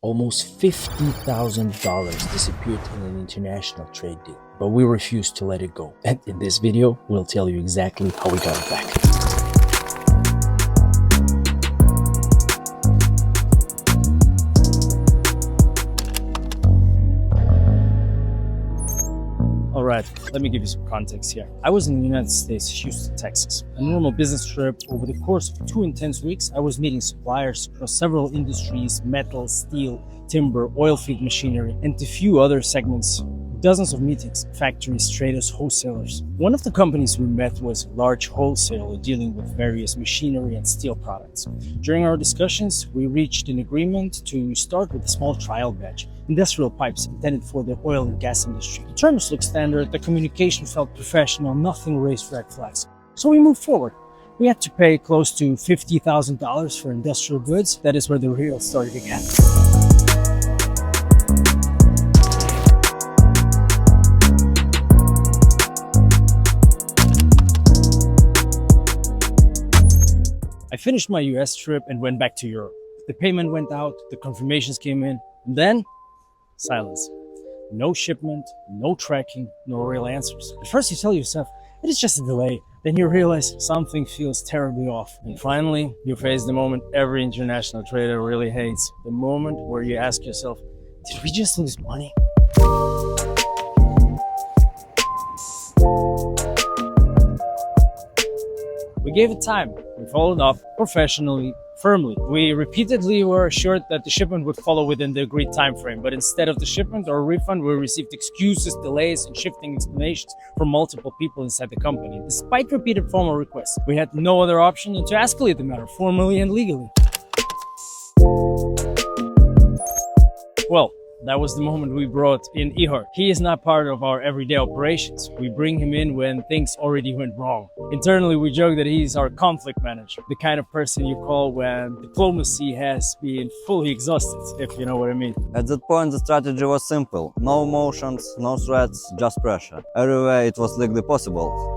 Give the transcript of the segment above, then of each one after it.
Almost $50,000 disappeared in an international trade deal, but we refused to let it go. And in this video, we'll tell you exactly how we got it back. Alright, let me give you some context here. I was in the United States, Houston, Texas. A normal business trip. Over the course of 2 intense weeks, I was meeting suppliers across several industries: metal, steel, timber, oil field machinery, and a few other segments. Dozens of meetings, factories, traders, wholesalers. One of the companies we met was a large wholesaler dealing with various machinery and steel products. During our discussions, we reached an agreement to start with a small trial batch: industrial pipes intended for the oil and gas industry. The terms looked standard, the communication felt professional, nothing raised red flags. So we moved forward. We had to pay close to $50,000 for industrial goods. That is where the real story began. I finished my US trip and went back to Europe. The payment went out, the confirmations came in, and then silence. No shipment, no tracking, no real answers. At first you tell yourself, it is just a delay. Then you realize something feels terribly off. And finally, you face the moment every international trader really hates. The moment where you ask yourself, did we just lose money? We gave it time. We followed up professionally, firmly. We repeatedly were assured that the shipment would follow within the agreed time frame, but instead of the shipment or refund, we received excuses, delays, and shifting explanations from multiple people inside the company. Despite repeated formal requests, we had no other option than to escalate the matter formally and legally. Well, that was the moment we brought in Ihor. He is not part of our everyday operations. We bring him in when things already went wrong. Internally, we joke that he's our conflict manager, the kind of person you call when diplomacy has been fully exhausted, if you know what I mean. At that point, the strategy was simple. No emotions, no threats, just pressure. Everywhere it was legally possible.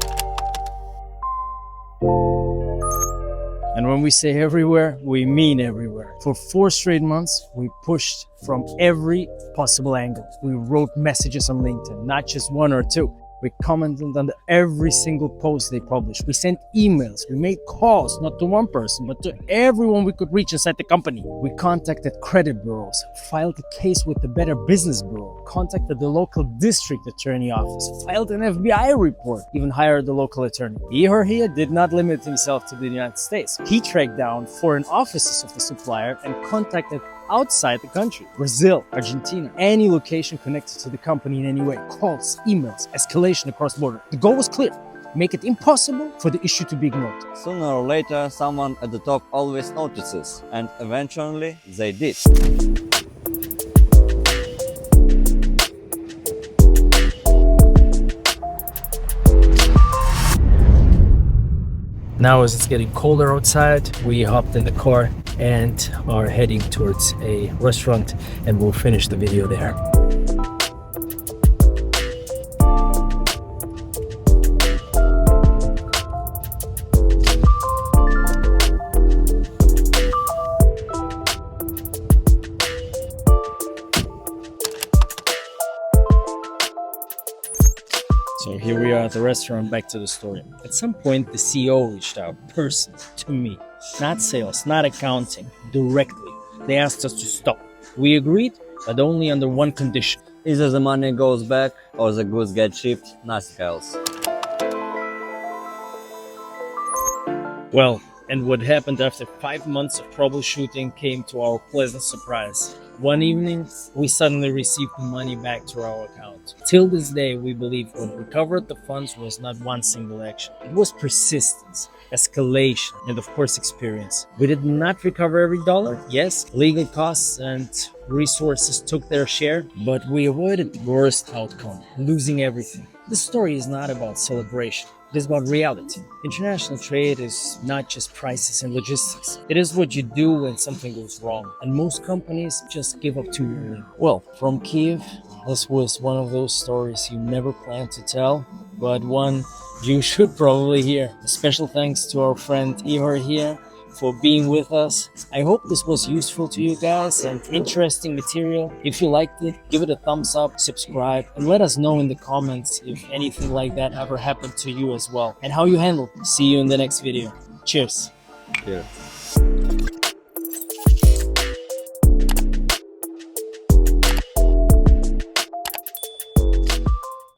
And when we say everywhere, we mean everywhere. For 4 straight months, we pushed from every possible angle. We wrote messages on LinkedIn, not just 1 or 2. We commented on every single post they published. We sent emails. We made calls, not to one person, but to everyone we could reach inside the company. We contacted credit bureaus, filed a case with the Better Business Bureau, contacted the local district attorney office, filed an FBI report, even hired the local attorney. Ihor here did not limit himself to the United States. He tracked down foreign offices of the supplier and contacted outside the country: Brazil, Argentina, any location connected to the company in any way. Calls, emails, escalation across the border. The goal was clear: make it impossible for the issue to be ignored. Sooner or later, someone at the top always notices, and eventually they did. Now, as it's getting colder outside, we hopped in the car and are heading towards a restaurant, and we'll finish the video there. So here we are at the restaurant. Back to the story. At some point, the CEO reached out personally to me. Not sales, not accounting, directly. They asked us to stop. We agreed, but only under one condition. Either the money goes back or the goods get shipped, nothing else. Well, and what happened after 5 months of troubleshooting came to our pleasant surprise. One evening, we suddenly received the money back to our account. Till this day, we believe what recovered the funds was not one single action. It was persistence, escalation, and of course experience. We did not recover every dollar. Yes, legal costs and resources took their share, but we avoided the worst outcome: losing everything. This story is not about celebration. It is about reality. International trade is not just prices and logistics. It is what you do when something goes wrong. And most companies just give up too early. Well, from Kiev, this was one of those stories you never planned to tell, but one you should probably hear. A special thanks to our friend Ihor here for being with us. I hope this was useful to you guys and interesting material. If you liked it, give it a thumbs up, subscribe, and let us know in the comments if anything like that ever happened to you as well and how you handled it. See you in the next video. Cheers. Cheers.